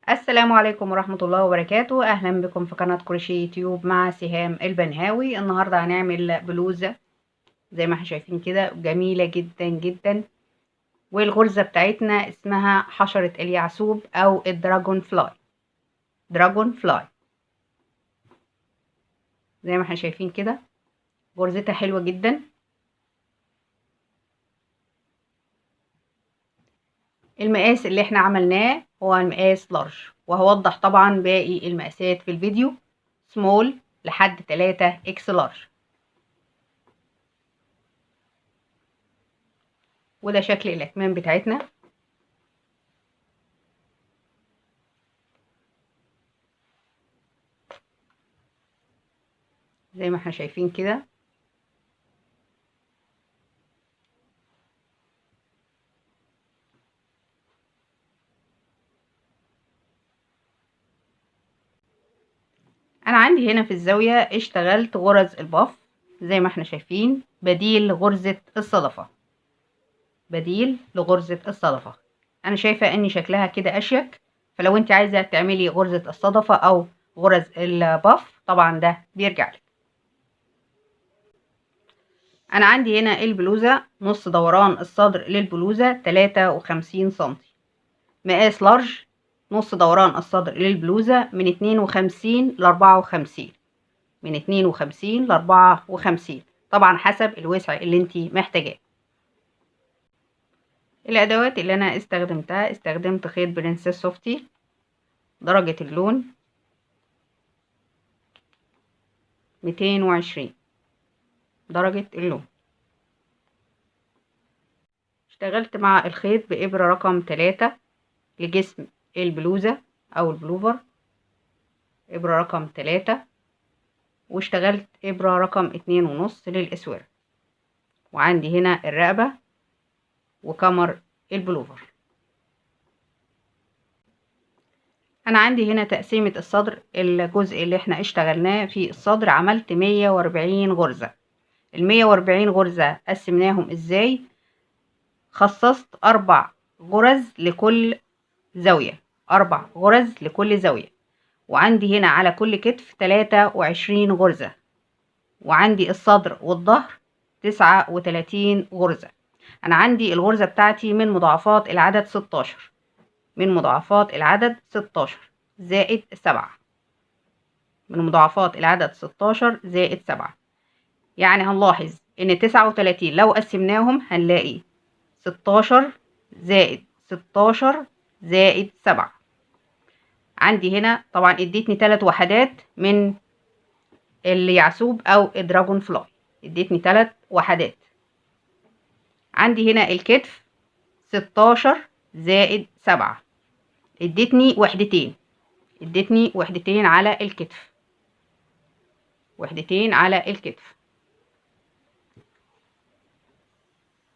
السلام عليكم ورحمة الله وبركاته. أهلا بكم في قناة كروشيه يوتيوب مع سهام البنهاوي. النهاردة هنعمل بلوزة زي ما احنا شايفين كده، جميلة جدا جدا. والغرزة بتاعتنا اسمها حشرة اليعسوب أو الدراجون فلاي. دراجون فلاي زي ما احنا شايفين كده، غرزتها حلوة جدا. المقاس اللي احنا عملناه هو المقاس لارج، وهوضح طبعا باقي المقاسات في الفيديو، سمول لحد 3 اكس لارج. وده شكل الأكمام بتاعتنا. زي ما احنا شايفين كده. انا عندي هنا في الزاوية اشتغلت غرز الباف زي ما احنا شايفين، بديل لغرزة الصدفة، بديل لغرزة الصدفة. انا شايفة ان شكلها كده اشيك، فلو انت عايزة تعملي غرزة الصدفة او غرز الباف طبعا ده بيرجع لك. انا عندي هنا البلوزة نص دوران الصدر للبلوزة 53 سنتي، مقاس لارج. نص دوران الصدر للبلوزة من 52 ل 54، من 52 ل 54 طبعا حسب الوسع اللي انت محتاجاه. الادوات اللي انا استخدمتها، استخدمت خيط برنسيس سوفتي درجة اللون 220 درجة اللون. اشتغلت مع الخيط بإبرة رقم 3 لجسم البلوزة او البلوفر، إبرة رقم 3، واشتغلت إبرة رقم 2.5 للإسورة. وعندي هنا الرقبة وكمر البلوفر. انا عندي هنا تقسيمة الصدر، الجزء اللي احنا اشتغلناه في الصدر عملت 140 غرزة. ال140 غرزة قسمناهم ازاي؟ خصصت 4 غرز لكل زاوية، 4 غرز لكل زاوية. وعندي هنا على كل كتف 23 غرزة. وعندي الصدر والظهر 39 غرزة. انا عندي الغرزة بتاعتي من مضاعفات العدد 16، من مضاعفات العدد 16 زائد 7، من مضاعفات العدد 16 زائد 7. يعني هنلاحظ ان 39 لو قسمناهم هنلاقي 16 زائد 16 زائد 7. عندي هنا طبعا اديتني 3 وحدات من اليعسوب او الدراجون فلاي، اديتني 3 وحدات. عندي هنا الكتف 16 زائد 7، اديتني وحدتين، اديتني وحدتين على الكتف، وحدتين على الكتف.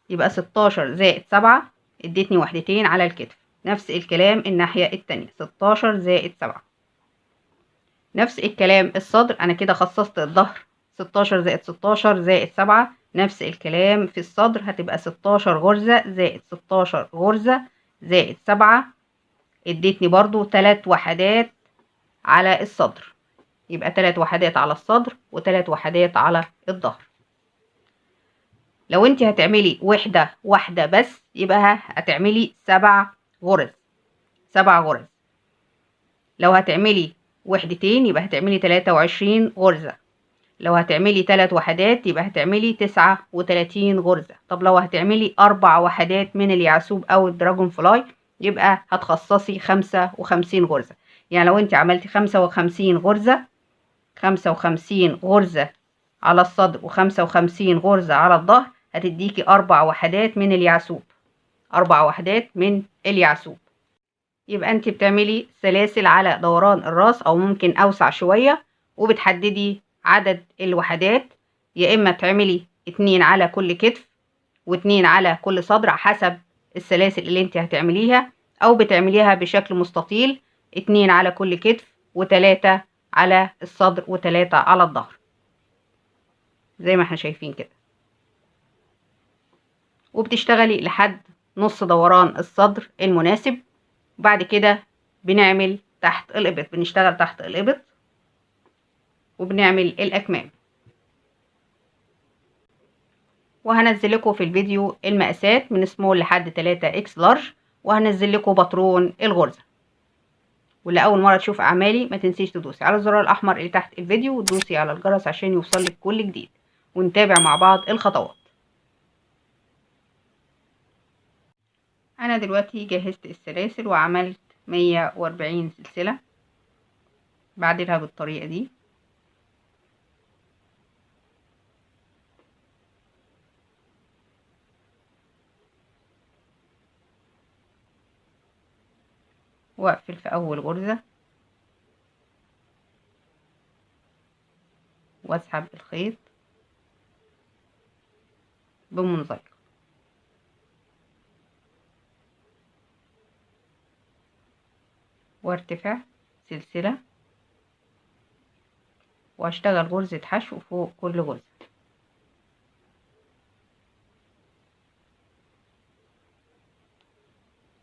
يبقى 16 زائد 7 اديتني وحدتين على الكتف. نفس الكلام الناحية التانية 16 زائد 7. نفس الكلام الصدر، انا كده خصصت الظهر 16 زائد 16 زائد 7، نفس الكلام في الصدر هتبقى 16 غرزة زائد 16 غرزة زائد 7، اديتني برضو 3 وحدات على الصدر. يبقى 3 وحدات على الصدر و3 وحدات على الظهر. لو انت هتعملي واحدة بس يبقى هتعملي 7 غرز، 7 غرز. لو هتعملي وحدتين يبقى هتعملي 23 غرزة. لو هتعملي 3 وحدات يبقى هتعملي 39 غرزة. طب لو هتعملي 4 وحدات من اليعسوب او الدراجون فلاي يبقى هتخصصي 55 غرزة. يعني لو انت عملتي 55 غرزة، 55 غرزة على الصدر و55 غرزة على الظهر، هتديكي 4 وحدات من اليعسوب، 4 وحدات من اليعسوب. يبقى انت بتعملي سلاسل على دوران الراس او ممكن اوسع شوية، وبتحددي عدد الوحدات، يا اما تعملي 2 على كل كتف و2 على كل صدر حسب السلاسل اللي انت هتعمليها، او بتعمليها بشكل مستطيل 2 على كل كتف و3 على الصدر و3 على الظهر زي ما احنا شايفين كده. وبتشتغلي لحد نص دوران الصدر المناسب. بعد كده بنعمل تحت الإبط، بنشتغل تحت الإبط وبنعمل الأكمام. وهنزل لكم في الفيديو المقاسات من سمول لحد 3 اكس لارج، وهنزل لكم باترون الغرزة. واللي أول مرة تشوف أعمالي ما تنسيش تدوسي على الزرار الأحمر اللي تحت الفيديو وتدوسي على الجرس عشان يوصلك كل جديد، ونتابع مع بعض الخطوات. أنا دلوقتي جهزت السلاسل وعملت 140 سلسلة، بعدلها بالطريقة دي. واقفل في أول غرزة واسحب الخيط بمنزلقة، وارتفع سلسلة واشتغل غرزة حشو فوق كل غرزة.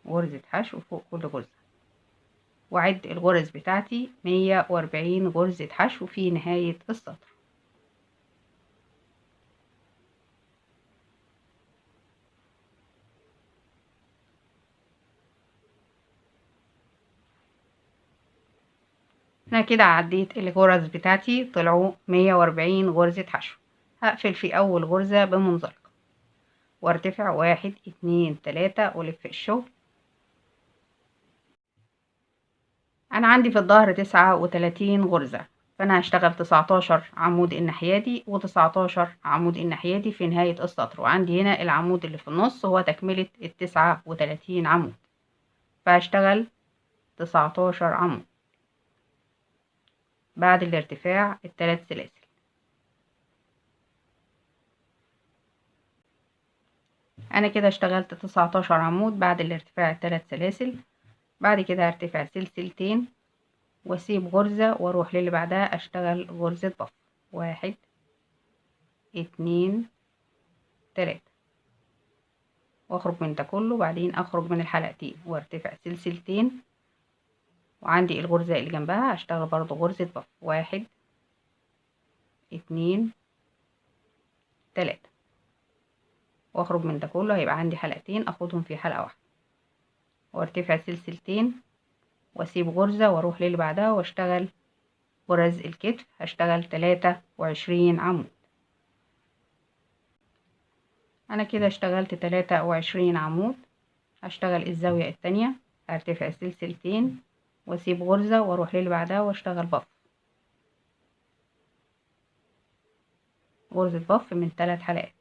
غرزة حشو فوق كل غرزة، وعد الغرز بتاعتي 140 غرزة حشو في نهاية السطر. انا كده عديت الغرز بتاعتي، طلعوا 140 غرزة حشو. هقفل في اول غرزة بمنزلقة وارتفع 1 2 3 والف الشغل. انا عندي في الظهر 39 غرزة، فانا هشتغل 19 عمود الناحية و19 عمود الناحية في نهاية السطر، وعندي هنا العمود اللي في النص هو تكملة ال39 عمود، فهشتغل 19 عمود بعد الارتفاع الثلاث سلاسل. انا كده اشتغلت 19 عمود بعد الارتفاع الثلاث سلاسل. بعد كده هرتفع سلسلتين واسيب غرزة واروح للي بعدها اشتغل غرزة بف. 1 2 3 واخرج من ده كله، بعدين اخرج من الحلقتين وارتفع سلسلتين، وعندي الغرزة اللي جنبها هشتغل برضو غرزة بف. 1 2 3 واخرج من ده كله، هيبقى عندي حلقتين اخدهم في حلقة واحدة، وارتفع سلسلتين واسيب غرزة واروح للي بعدها واشتغل غرز الكتف. هشتغل 23 عمود. انا كده اشتغلت 23 عمود. هشتغل الزاوية التانية، هرتفع سلسلتين واسيب غرزة واروح للي بعدها واشتغل بف. غرزة بف من 3 حلقات.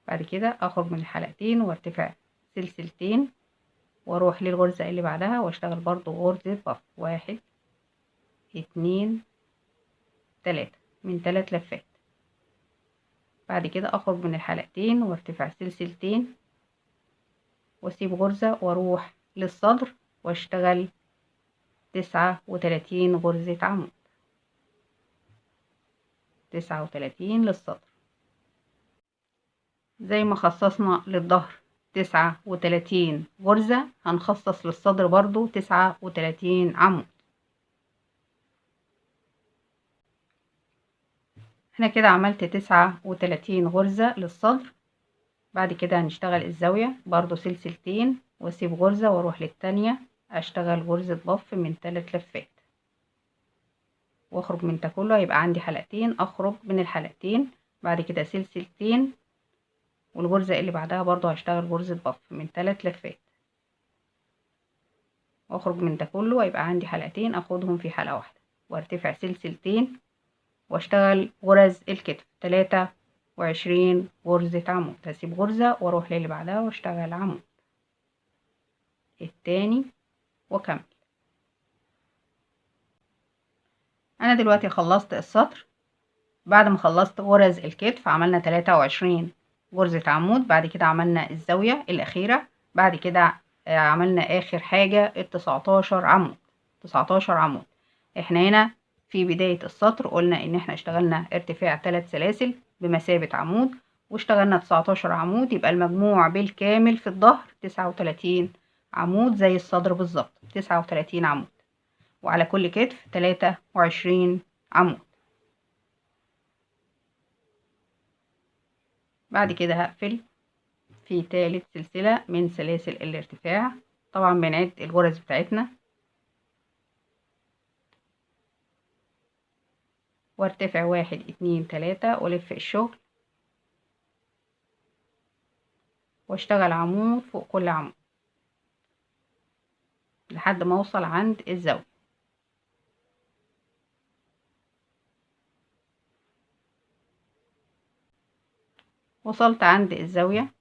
بعد كده اخرج من الحلقتين وارتفع سلسلتين واروح للغرزة اللي بعدها واشتغل برضو غرزة بف. 1 2 3 من 3 لفات. بعد كده اخرج من الحلقتين وارتفع سلسلتين واسيب غرزة واروح للصدر واشتغل 39 غرزة عمود. 39 للصدر. زي ما خصصنا للظهر 39 غرزة، هنخصص للصدر برضو 39 عمود. انا كده عملت 39 غرزة للصدر. بعد كده هنشتغل الزاوية برضو سلسلتين واسيب غرزة واروح للتانية اشتغل غرزة بف من 3 لفات واخرج من ده كله، هيبقى عندي حلقتين اخرج من الحلقتين. بعد كده سلسلتين والغرزة اللي بعدها برضو هشتغل غرزة بف من 3 لفات واخرج من ده كله، هيبقى عندي حلقتين اخدهم في حلقة واحدة وارتفع سلسلتين واشتغل غرز الكتف. 23 غرزة عمود. هسيب غرزة واروح للي بعدها واشتغل عمود التاني واكمل. انا دلوقتي خلصت السطر. بعد ما خلصت غرز الكتف عملنا 23 غرزة عمود. بعد كده عملنا الزاوية الأخيرة. بعد كده عملنا آخر حاجة 19 عمود. 19 عمود. احنا هنا في بداية السطر قلنا ان احنا اشتغلنا ارتفاع 3 سلاسل بمثابة عمود واشتغلنا 19 عمود، يبقى المجموع بالكامل في الظهر 39 عمود زي الصدر بالظبط، 39 عمود، وعلى كل كتف 23 عمود. بعد كده هقفل في تالت سلسلة من سلاسل الارتفاع. طبعا بنعد الغرز بتاعتنا، وارتفع 1 2 3 والف الشغل، واشتغل عمود فوق كل عمود لحد ما اوصل عند الزاوية. وصلت عند الزاوية،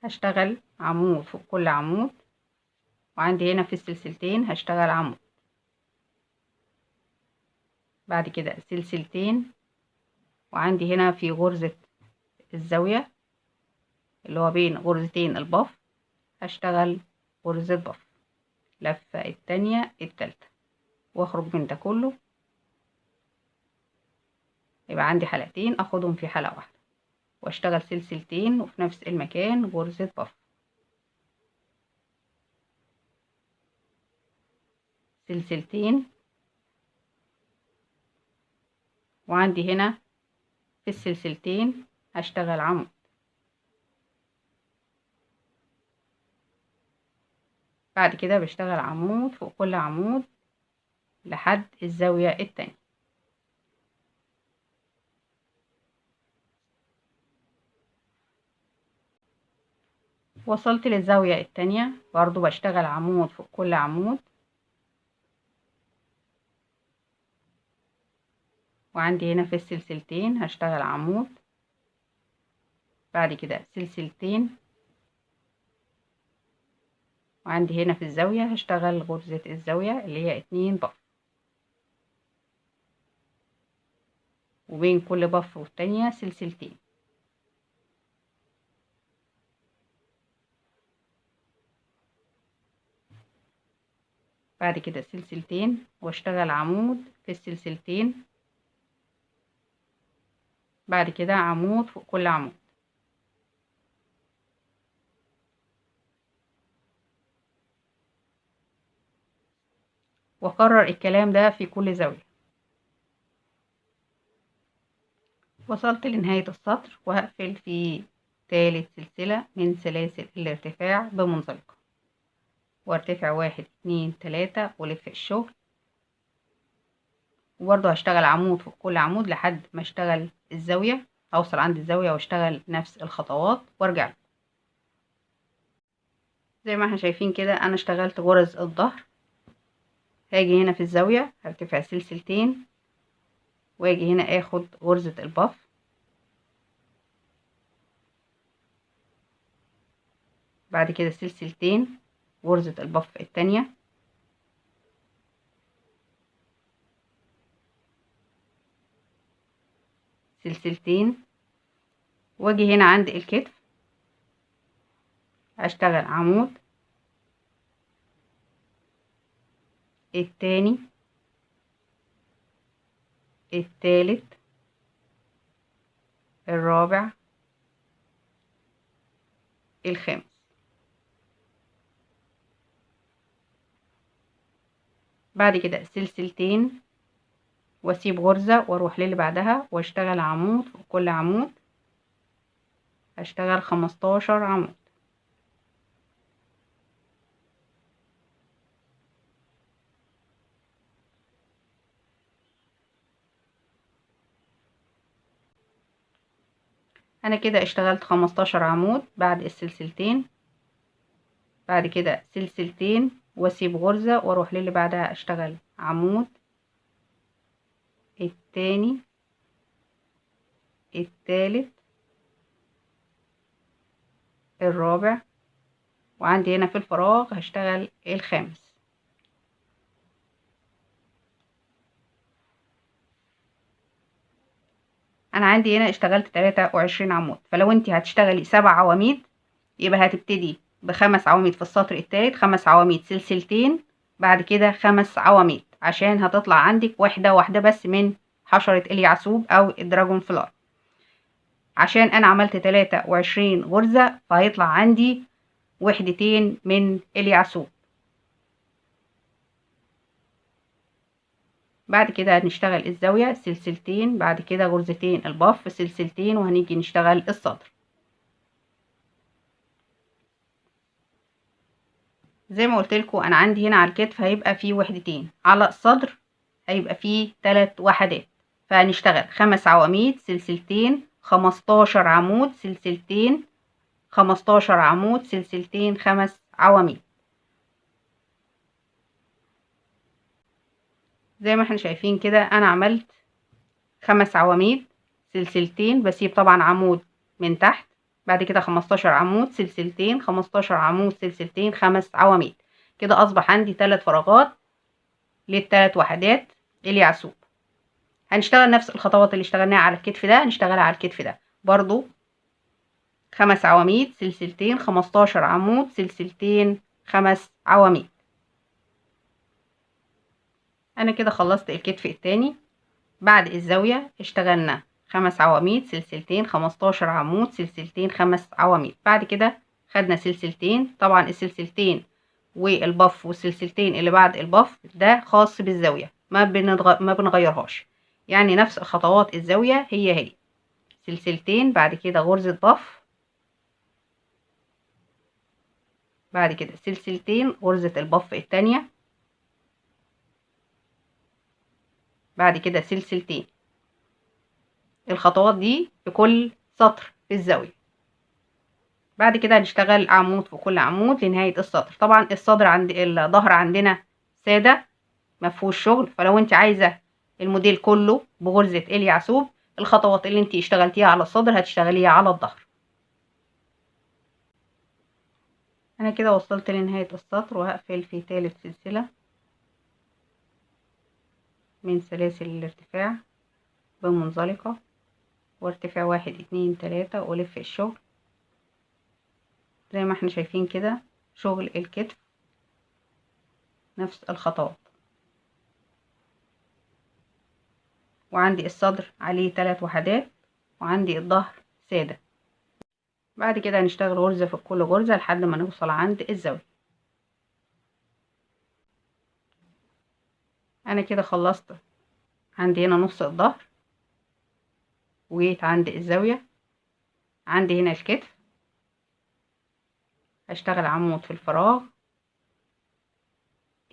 هشتغل عمود فوق كل عمود، وعندي هنا في السلسلتين هشتغل عمود. بعد كده سلسلتين، وعندي هنا في غرزة الزاوية اللي هو بين غرزتين البف هشتغل غرزة بف، لفة التانية التالتة، واخرج من ده كله، يبقى عندي حلقتين اخدهم في حلقة واحدة، واشتغل سلسلتين وفي نفس المكان غرزة بف، سلسلتين، وعندي هنا في السلسلتين هشتغل عمود. بعد كده بشتغل عمود فوق كل عمود لحد الزاوية التانية. وصلت للزاوية التانية، برضو بشتغل عمود فوق كل عمود، وعندي هنا في السلسلتين هشتغل عمود. بعد كده سلسلتين، وعندي هنا في الزاوية هشتغل غرزة الزاوية اللي هي 2 بف، وبين كل بف والتانية سلسلتين. بعد كده سلسلتين واشتغل عمود في السلسلتين. بعد كده عمود فوق كل عمود، واكرر الكلام ده في كل زاوية. وصلت لنهاية السطر، وهقفل في تالت سلسلة من سلاسل الارتفاع بمنزلقة، وارتفع 1 2 3 والف الشغل، وبرضه هشتغل عمود فوق كل عمود لحد ما اشتغل الزاوية، اوصل عند الزاوية واشتغل نفس الخطوات وارجع له. زي ما احنا شايفين كده انا اشتغلت غرز الظهر. هاجي هنا في الزاوية هرتفع سلسلتين، واجي هنا اخد غرزة البف، بعد كده سلسلتين غرزة البف التانية، سلسلتين، واجي هنا عند الكتف اشتغل عمود التاني التالت الرابع الخامس. بعد كده سلسلتين واسيب غرزة واروح للي بعدها واشتغل عمود فوق كل عمود، هشتغل 15 عمود. انا كده اشتغلت 15 عمود بعد السلسلتين. بعد كده سلسلتين واسيب غرزة واروح للي بعدها اشتغل عمود التاني التالت الرابع، وعندي هنا في الفراغ هشتغل الخامس. انا عندي هنا اشتغلت 23 عمود، فلو انت هتشتغلي 7 عواميد يبقى هتبتدي ب5 عواميد في السطر التالت، 5 عواميد سلسلتين، بعد كده 5 عواميد، عشان هتطلع عندك واحدة بس من حشرة اليعسوب او الدراجون فلاي. عشان انا عملت 23 غرزة فهيطلع عندي وحدتين من اليعسوب. بعد كده هنشتغل الزاوية سلسلتين، بعد كده غرزتين البف سلسلتين، وهنيجي نشتغل الصدر. زي ما قلت لكم انا عندي هنا على الكتف هيبقى فيه وحدتين، على الصدر هيبقى فيه 3 وحدات، فهنشتغل 5 عواميد سلسلتين، 15 عمود سلسلتين، 15 عمود سلسلتين، 5 عواميد. زي ما احنا شايفين كده انا عملت 5 عواميد سلسلتين، بسيب طبعا عمود من تحت، بعد كده 15 عمود سلسلتين، 15 عمود سلسلتين، 5 عواميد. كده اصبح عندي 3 فراغات لل3 وحدات اليعسوب. هنشتغل نفس الخطوات اللي اشتغلناها على الكتف ده هنشتغلها على الكتف ده برضو، 5 عواميد سلسلتين، 15 عمود سلسلتين، 5 عواميد. انا كده خلصت الكتف التاني. بعد الزاوية اشتغلنا 5 عواميد سلسلتين، 15 عمود سلسلتين، 5 عواميد. بعد كده خدنا سلسلتين، طبعا السلسلتين والبف والسلسلتين اللي بعد البف ده خاص بالزاوية، ما بنغيرهاش، يعني نفس خطوات الزاوية هي سلسلتين، بعد كده غرزة بف، بعد كده سلسلتين غرزة البف التانية، بعد كده سلسلتين. الخطوات دي في كل سطر في الزاوية. بعد كده هنشتغل عمود في كل عمود لنهاية السطر. طبعا الصدر عند الظهر عندنا سادة مفهوش شغل، فلو انت عايزة الموديل كله بغرزة اليعسوب الخطوات اللي انت اشتغلتيها على الصدر هتشتغليها على الظهر. انا كده وصلت لنهاية السطر، وهقفل في ثالث سلسلة من سلاسل الارتفاع بمنزلقة، وارتفاع 1 2 3، والف الشغل زي ما احنا شايفين كده. شغل الكتف نفس الخطوات، وعندي الصدر عليه 3 وحدات، وعندي الظهر سادة. بعد كده هنشتغل غرزة في كل غرزة لحد ما نوصل عند الزاوية. انا كده خلصت عندي هنا نص الظهر، وجيت عند الزاوية، عندي هنا الكتف، هشتغل عمود في الفراغ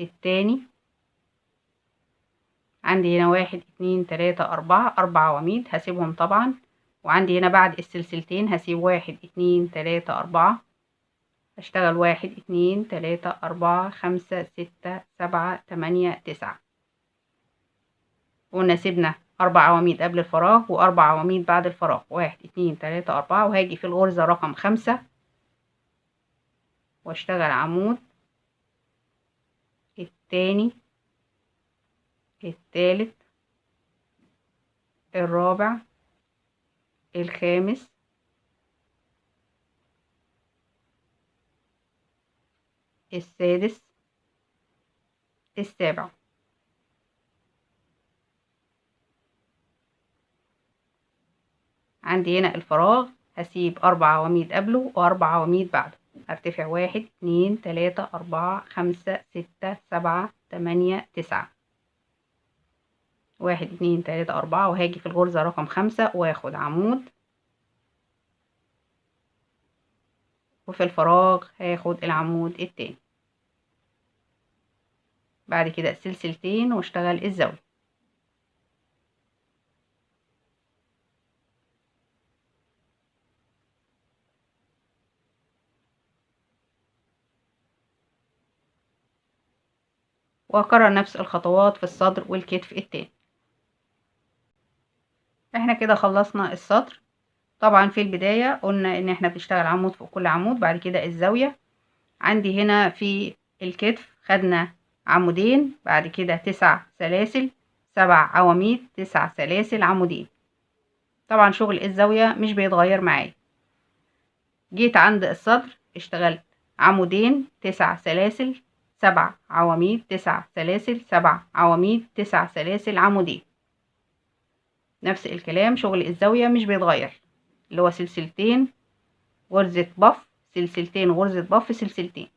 التاني، عندي هنا 1 2 3 4 4 عواميد هسيبهم طبعا، وعندي هنا بعد السلسلتين هسيب 1 2 3 4، هشتغل 1 2 3 4 5 6 7 8 9. قلنا سيبنا 4 عواميد قبل الفراغ و4 عواميد بعد الفراغ، 1 2 3 4، وهاجي في الغرزة رقم 5 واشتغل عمود التاني، التالت، الرابع، الخامس، السادس، السابع. عندي هنا الفراغ هسيب 4 عواميد قبله و4 عواميد بعده، هرتفع 1 2 3 4 5 6 7 8 9، 1 2 3 4، وهاجي في الغرزة رقم 5 واخد عمود، وفي الفراغ هاخد العمود التاني، بعد كده سلسلتين واشتغل الزاوية. وهكرر نفس الخطوات في الصدر والكتف التاني. احنا كده خلصنا الصدر. طبعا في البداية قلنا ان احنا بنشتغل عمود فوق كل عمود، بعد كده الزاوية. عندي هنا في الكتف خدنا عمودين، بعد كده 9 سلاسل، 7 عواميد، 9 سلاسل، عمودين. طبعا شغل الزاوية مش بيتغير معايا. جيت عند الصدر اشتغلت عمودين، 9 سلاسل، 7 عواميد، 9 سلاسل، 7 عواميد، 9 سلاسل، عمودين. نفس الكلام شغل الزاوية مش بيتغير، اللي هو سلسلتين غرزة بف سلسلتين غرزة بف، سلسلتين.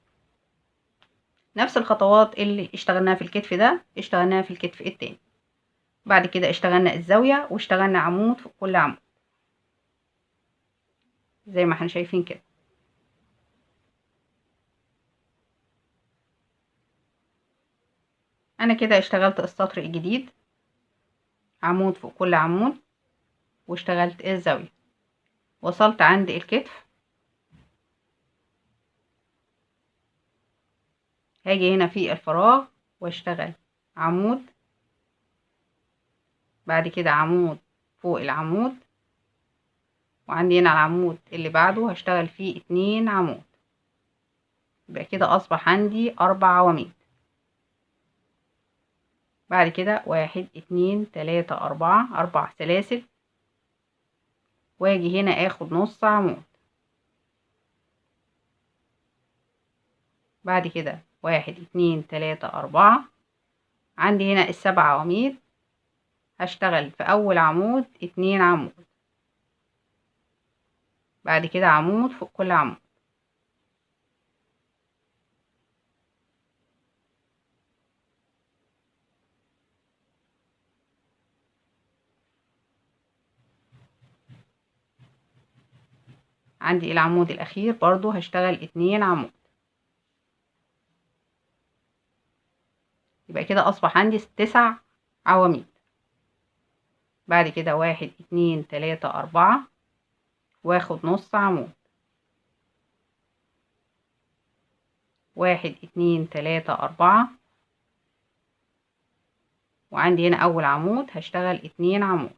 نفس الخطوات اللي اشتغلناها في الكتف ده اشتغلناها في الكتف التاني. بعد كده اشتغلنا الزاوية واشتغلنا عمود فوق كل عمود زي ما احنا شايفين كده. انا كده اشتغلت السطر الجديد، عمود فوق كل عمود، واشتغلت الزاوية. وصلت عند الكتف، هاجي هنا في الفراغ واشتغل عمود، بعد كده عمود فوق العمود، وعندي هنا العمود اللي بعده هشتغل فيه 2 عمود، يبقى كده اصبح عندي 4 عواميد. بعد كده 1 2 3 4 4 سلاسل، واجي هنا اخد نص عمود. بعد كده 1 2 3 4، عندي هنا ال7 عواميد، هشتغل في اول عمود 2 عمود، بعد كده عمود فوق كل عمود. عندي العمود الاخير برضو هشتغل 2 عمود، يبقى كده اصبح عندي 9 عواميد. بعد كده 1 2 3 4، واخد نص عمود، 1 2 3 4، وعندي هنا اول عمود هشتغل 2 عمود.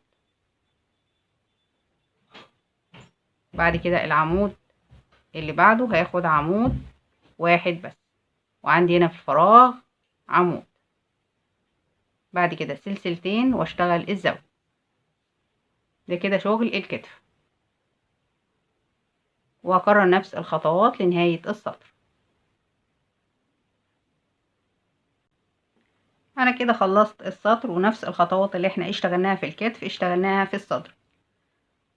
بعد كده العمود اللي بعده هياخد عمود واحد بس، وعندي هنا في الفراغ عمود. بعد كده سلسلتين واشتغل الزاوية. ده كده شغل الكتف، وهكرر نفس الخطوات لنهاية السطر. انا كده خلصت السطر، ونفس الخطوات اللي احنا اشتغلناها في الكتف اشتغلناها في الصدر.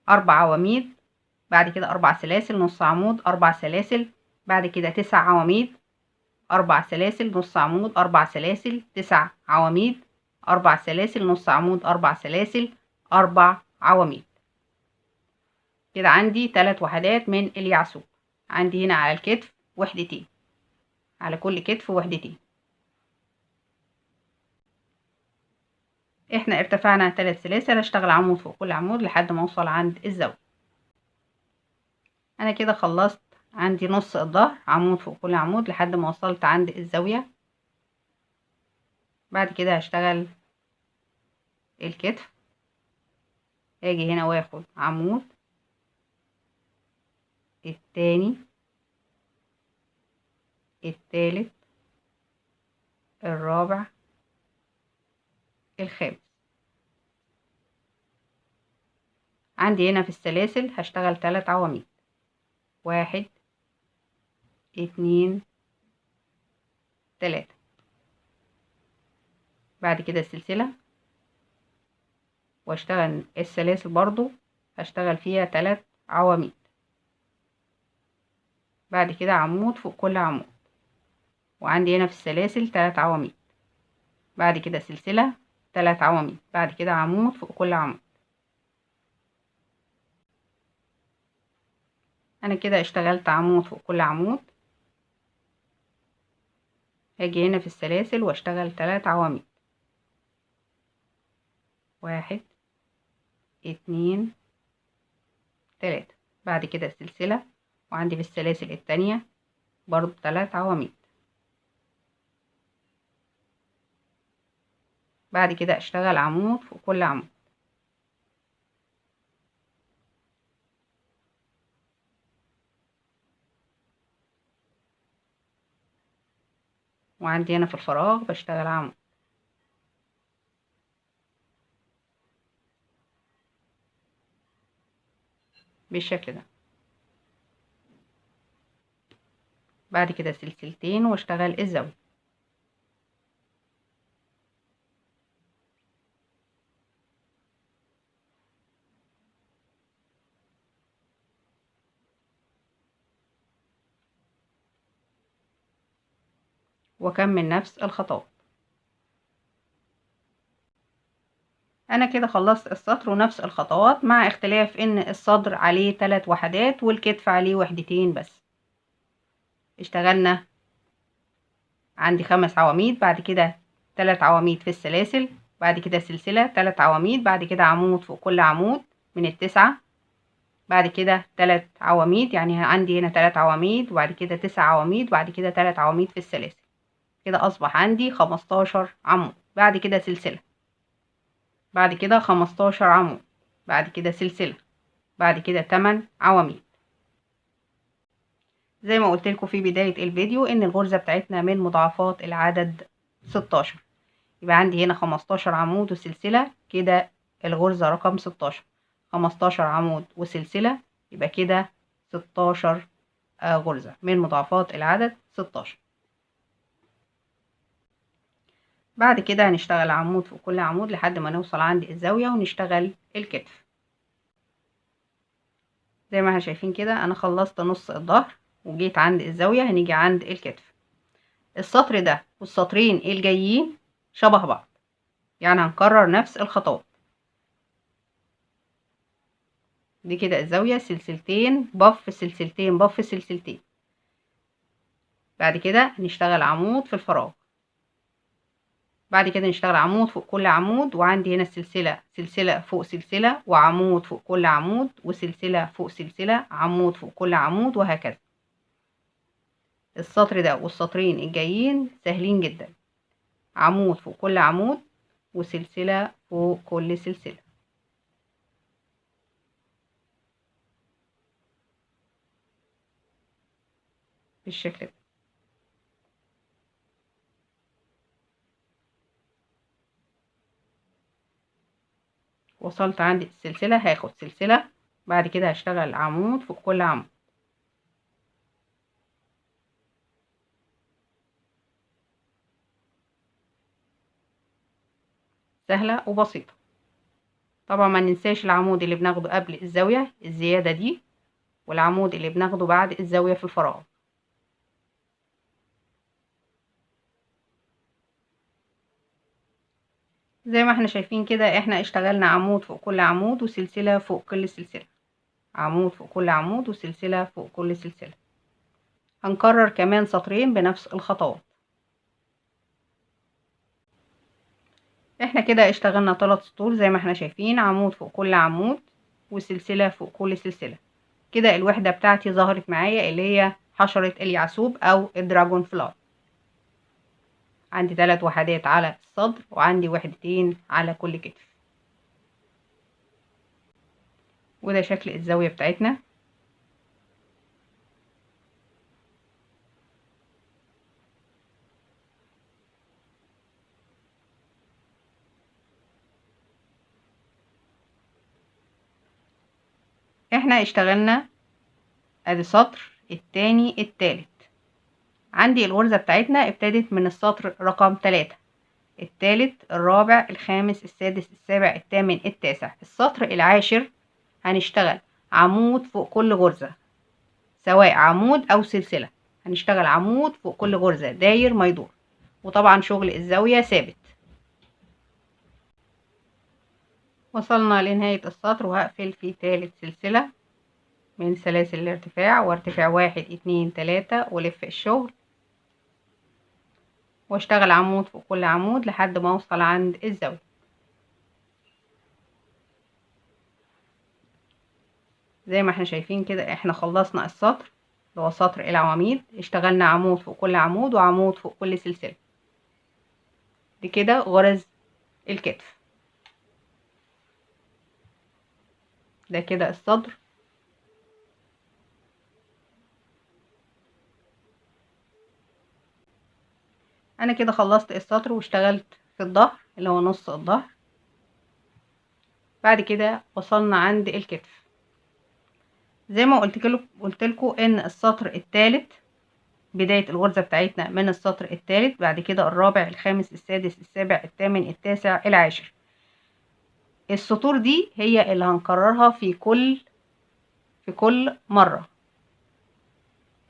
4 عواميد، بعد كده 4 سلاسل نص عمود، 4 سلاسل، بعد كده 9 عواميد، 4 سلاسل نص عمود، 4 سلاسل، 9 عواميد، 4 سلاسل نص عمود، 4 سلاسل، 4 عواميد. كده عندي 3 وحدات من اليعسوب. عندي هنا على الكتف وحدتين، على كل كتف وحدتين. احنا ارتفعنا 3 سلاسل، هشتغل عمود فوق كل عمود لحد ما اوصل عند الزاوية. انا كده خلصت عندي نص الظهر، عمود فوق كل عمود لحد ما وصلت عند الزاوية. بعد كده هشتغل الكتف، اجي هنا واخد عمود، التاني، التالت، الرابع، الخامس. عندي هنا في السلاسل هشتغل 3 عواميد، 1 2 3. بعد كده السلسلة، واشتغل السلاسل برضو هشتغل فيها 3 عواميد. بعد كده عمود فوق كل عمود، وعندي هنا في السلاسل 3 عواميد. بعد كده سلسلة 3 عواميد، بعد كده عمود فوق كل عمود. انا كده اشتغلت عمود فوق كل عمود. هاجي هنا في السلاسل واشتغل 3 عواميد، 1 2 3. بعد كده السلسلة، وعندي في السلاسل التانية برضو 3 عواميد. بعد كده اشتغل عمود فوق كل عمود. وعندي هنا في الفراغ بشتغل عمود بالشكل ده. بعد كده سلسلتين واشتغل الزاوية. واكمل نفس الخطوات. انا كده خلصت السطر ونفس الخطوات، مع اختلاف ان الصدر عليه 3 وحدات والكتف عليه وحدتين بس. اشتغلنا عندي 5 عواميد، بعد كده 3 عواميد في السلاسل، بعد كده سلسلة 3 عواميد، بعد كده عمود فوق كل عمود من ال9، بعد كده 3 عواميد، يعني عندي هنا 3 عواميد وبعد كده 9 عواميد وبعد كده 3 عواميد في السلاسل. كده اصبح عندي 15 عمود. بعد كده سلسلة، بعد كده 15 عمود، بعد كده سلسلة، بعد كده 8 عواميد. زي ما قلت لكم في بداية الفيديو ان الغرزة بتاعتنا من مضاعفات العدد 16، يبقى عندي هنا 15 عمود وسلسلة، كده الغرزة رقم 16. 15 عمود وسلسلة، يبقى كده 16 غرزة من مضاعفات العدد 16. بعد كده هنشتغل عمود فوق كل عمود لحد ما نوصل عند الزاوية ونشتغل الكتف. زي ما احنا شايفين كده انا خلصت نص الظهر وجيت عند الزاوية، هنيجي عند الكتف. السطر ده والسطرين الجايين شبه بعض، يعني هنكرر نفس الخطوات. دي كده الزاوية، سلسلتين بف سلسلتين بف سلسلتين. بعد كده نشتغل عمود في الفراغ، بعد كده نشتغل عمود فوق كل عمود، وعندي هنا السلسلة سلسلة فوق سلسلة وعمود فوق كل عمود وسلسلة فوق سلسلة عمود فوق كل عمود، وهكذا. السطر ده والسطرين الجايين سهلين جدا، عمود فوق كل عمود وسلسلة فوق كل سلسلة بالشكل ده. وصلت عند السلسلة هاخد سلسلة، بعد كده هشتغل عمود فوق كل عمود. سهلة وبسيطة. طبعا ما ننساش العمود اللي بناخده قبل الزاوية الزيادة دي، والعمود اللي بناخده بعد الزاوية في الفراغ. زي ما احنا شايفين كده احنا اشتغلنا عمود فوق كل عمود وسلسلة فوق كل سلسلة، عمود فوق كل عمود وسلسلة فوق كل سلسلة. هنكرر كمان سطرين بنفس الخطوات. احنا كده اشتغلنا 3 سطور زي ما احنا شايفين، عمود فوق كل عمود وسلسلة فوق كل سلسلة. كده الوحدة بتاعتي ظهرت معايا اللي هي حشرة اليعسوب او الدراجون فلاي. عندي 3 وحدات على الصدر وعندي وحدتين على كل كتف. وده شكل الزاوية بتاعتنا. احنا اشتغلنا ادي سطر التاني التالت. عندي الغرزة بتاعتنا ابتدت من السطر رقم 3، التالت الرابع الخامس السادس السابع الثامن التاسع. السطر العاشر هنشتغل عمود فوق كل غرزة، سواء عمود او سلسلة. هنشتغل عمود فوق كل غرزة داير ما يدور، وطبعا شغل الزاوية ثابت. وصلنا لنهاية السطر وهقفل في تالت سلسلة من سلاسل الارتفاع، وارتفاع 1 2 3 ولف الشغل، واشتغل عمود فوق كل عمود لحد ما اوصل عند الزاوية. زي ما احنا شايفين كده احنا خلصنا السطر اللي هو سطر العواميد. اشتغلنا عمود فوق كل عمود وعمود فوق كل سلسلة. دي كده غرز الكتف. ده كده الصدر. انا كده خلصت السطر واشتغلت في الظهر اللي هو نص الظهر. بعد كده وصلنا عند الكتف. زي ما قلت لكم ان السطر الثالث بداية الغرزة بتاعتنا من السطر الثالث، بعد كده الرابع الخامس السادس السابع الثامن التاسع العاشر. السطور دي هي اللي هنكررها في كل مرة.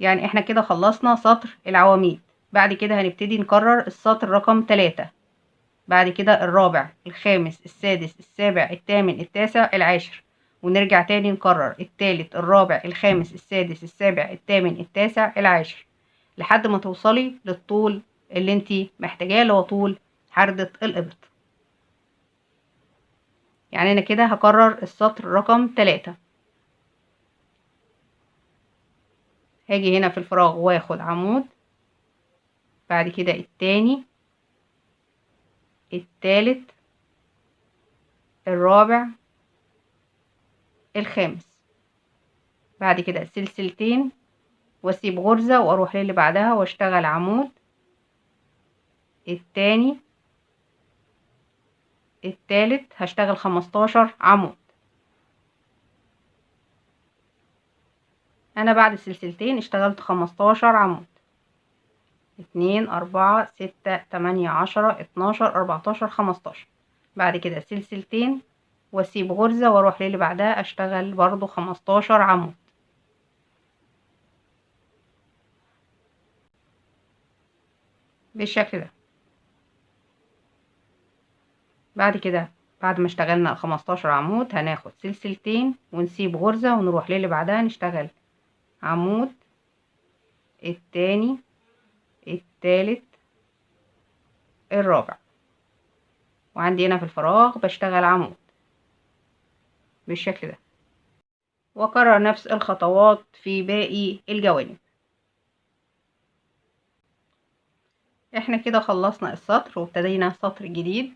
يعني احنا كده خلصنا سطر العواميد، بعد كده هنبتدي نكرر السطر رقم 3، بعد كده الرابع، الخامس، السادس، السابع، الثامن، التاسع، العاشر، ونرجع تاني نكرر التالت، الرابع، الخامس، السادس، السابع، الثامن، التاسع، العاشر، لحد ما توصلي للطول اللي انتي محتاجاه، اللي هو طول حردة الإبط. يعني انا كده هكرر السطر رقم 3. هاجي هنا في الفراغ واخد عمود، بعد كده التاني، التالت، الرابع، الخامس، بعد كده سلسلتين واسيب غرزة واروح للي بعدها واشتغل عمود، التاني، التالت، هشتغل 15 عمود. انا بعد سلسلتين اشتغلت 15 عمود، 2 4 6 8 10 12 14 15. بعد كده سلسلتين واسيب غرزة واروح للي بعدها اشتغل برضو 15 عمود. بالشكل ده. بعد كده بعد ما اشتغلنا 15 عمود هناخد سلسلتين ونسيب غرزة ونروح للي بعدها نشتغل عمود، التاني، التالت، الرابع، وعندي هنا في الفراغ بشتغل عمود بالشكل ده، واكرر نفس الخطوات في باقي الجوانب. احنا كده خلصنا السطر وابتدينا سطر جديد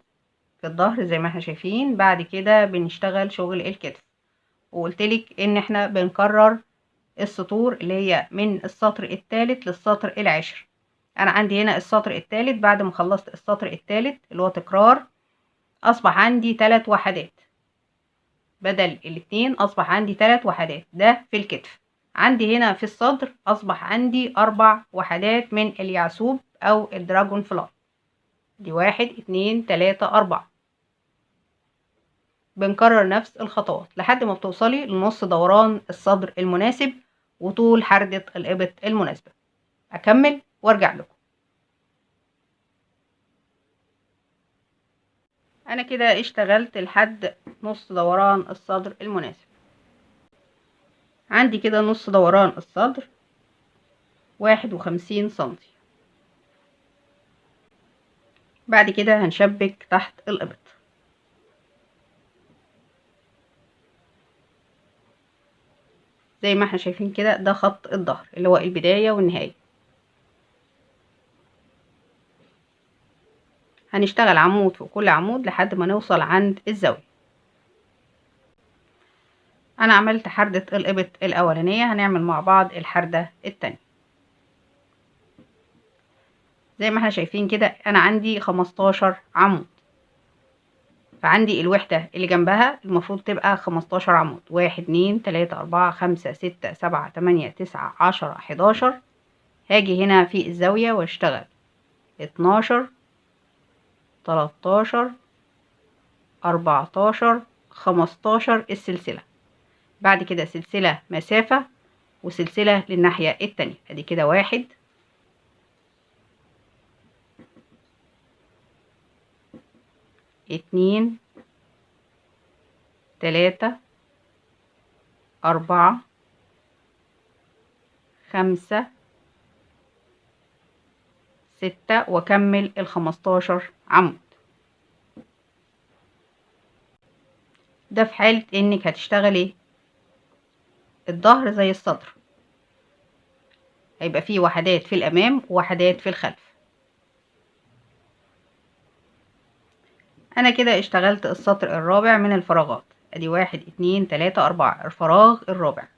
في الظهر زي ما احنا شايفين. بعد كده بنشتغل شغل الكتف، وقلتلك ان احنا بنكرر السطور اللي هي من السطر الثالث للسطر العاشر. انا عندي هنا السطر الثالث، بعد ما خلصت السطر الثالث اللي هو تكرار اصبح عندي 3 وحدات بدل الاتنين، اصبح عندي 3 وحدات. ده في الكتف. عندي هنا في الصدر اصبح عندي 4 وحدات من اليعسوب او الدراجون فلاي. دي 1 2 3 4. بنكرر نفس الخطوات لحد ما بتوصلي لنص دوران الصدر المناسب وطول حردة الإبط المناسبة. أكمل وارجع لكم. أنا كده اشتغلت لحد نص دوران الصدر المناسب. عندي كده نص دوران الصدر 51 سنتي. بعد كده هنشبك تحت الإبط. زي ما احنا شايفين كده، ده خط الظهر اللي هو البداية والنهاية. هنشتغل عمود فوق كل عمود لحد ما نوصل عند الزاوية. انا عملت حردة الإبط الاولانية، هنعمل مع بعض الحردة التانية. زي ما احنا شايفين كده انا عندي 15 عمود، فعندي الوحدة اللي جنبها المفروض تبقى 15 عمود. 1 2 3 4 5 6 7 8 9 10 11. هاجي هنا في الزاوية واشتغل 12 13 14 15 السلسلة. بعد كده سلسلة مسافة وسلسلة للناحية التانية. ادي كده 1 2 3 4 5 6 واكمل ال15 عمود. ده في حالة انك هتشتغلي الظهر زي الصدر، هيبقى فيه وحدات في الامام ووحدات في الخلف. انا كده اشتغلت السطر الرابع من الفراغات. ادي 1 2 3 4 الفراغ الرابع.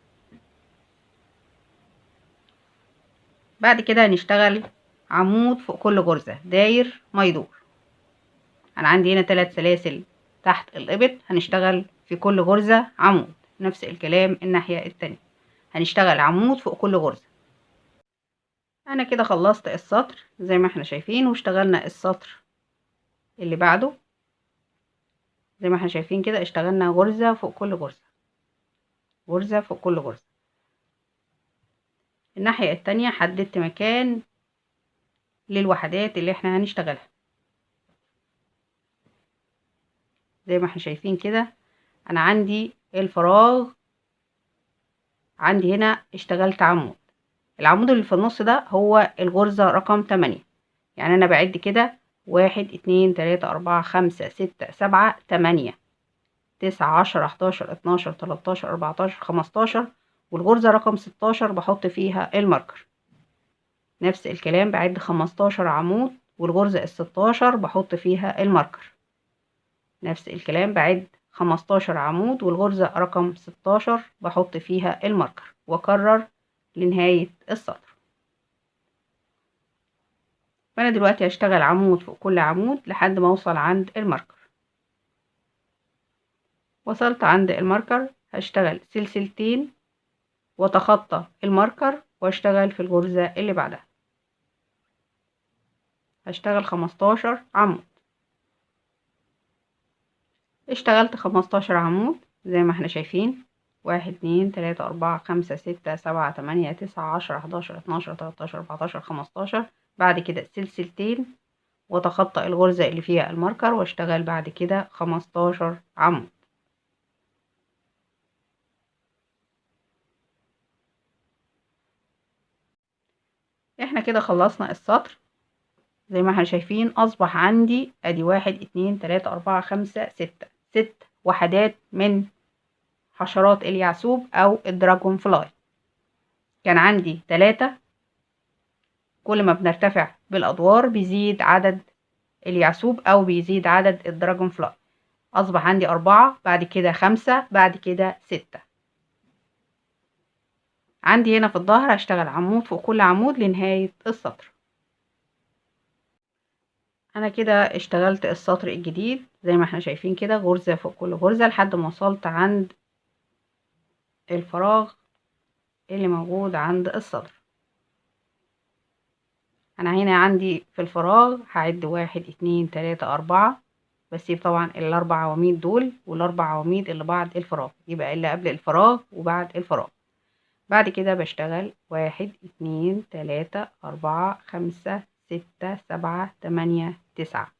بعد كده هنشتغل عمود فوق كل غرزة داير ما يدور. انا عندي هنا 3 سلاسل تحت الإبط، هنشتغل في كل غرزة عمود. نفس الكلام الناحية التانية، هنشتغل عمود فوق كل غرزة. انا كده خلصت السطر زي ما احنا شايفين، واشتغلنا السطر اللي بعده. زي ما احنا شايفين كده اشتغلنا غرزة فوق كل غرزة، غرزة فوق كل غرزة. الناحية التانية حددت مكان للوحدات اللي احنا هنشتغلها. زي ما احنا شايفين كده انا عندي الفراغ، عندي هنا اشتغلت عمود. العمود اللي في النص ده هو الغرزة رقم 8. يعني انا بعد كده 1 2 3 4 5 6 7 8 9 10 11 12 13 14 15، والغرزة رقم 16 بحط فيها الماركر. نفس الكلام بعد 15 عمود والغرزة ال16 بحط فيها الماركر. نفس الكلام بعد 15 عمود والغرزة رقم 16 بحط فيها الماركر، واكرر لنهاية السطر. فانا دلوقتي هشتغل عمود فوق كل عمود لحد ما اوصل عند الماركر. وصلت عند الماركر هشتغل سلسلتين واتخطى الماركر واشتغل في الغرزة اللي بعدها. هشتغل 15 عمود. اشتغلت 15 عمود زي ما احنا شايفين، 1 2 3 4 5 6 7 8 9 10 11 12 13 14 15. بعد كده سلسلتين واتخطى الغرزة اللي فيها الماركر واشتغل بعد كده 15 عمود. احنا كده خلصنا السطر. زي ما احنا شايفين اصبح عندي ادي 1 2 3 4 5 6 ست وحدات من حشرات اليعسوب او الدراجون فلاي. كان عندي 3، كل ما بنرتفع بالادوار بيزيد عدد اليعسوب او بيزيد عدد الدراجون فلاي. اصبح عندي 4، بعد كده 5، بعد كده 6. عندي هنا في الظهر هشتغل عمود فوق كل عمود لنهاية السطر. انا كده اشتغلت السطر الجديد زي ما احنا شايفين كده، غرزة فوق كل غرزة لحد ما وصلت عند الفراغ اللي موجود عند السطر. انا هنا عندي في الفراغ هعد 1 2 3 4، بسيب طبعا ال4 عواميد دول وال4 عواميد اللي بعد الفراغ، يبقى اللي قبل الفراغ وبعد الفراغ. بعد كده بشتغل 1 2 3 4 5 6 7 8 9.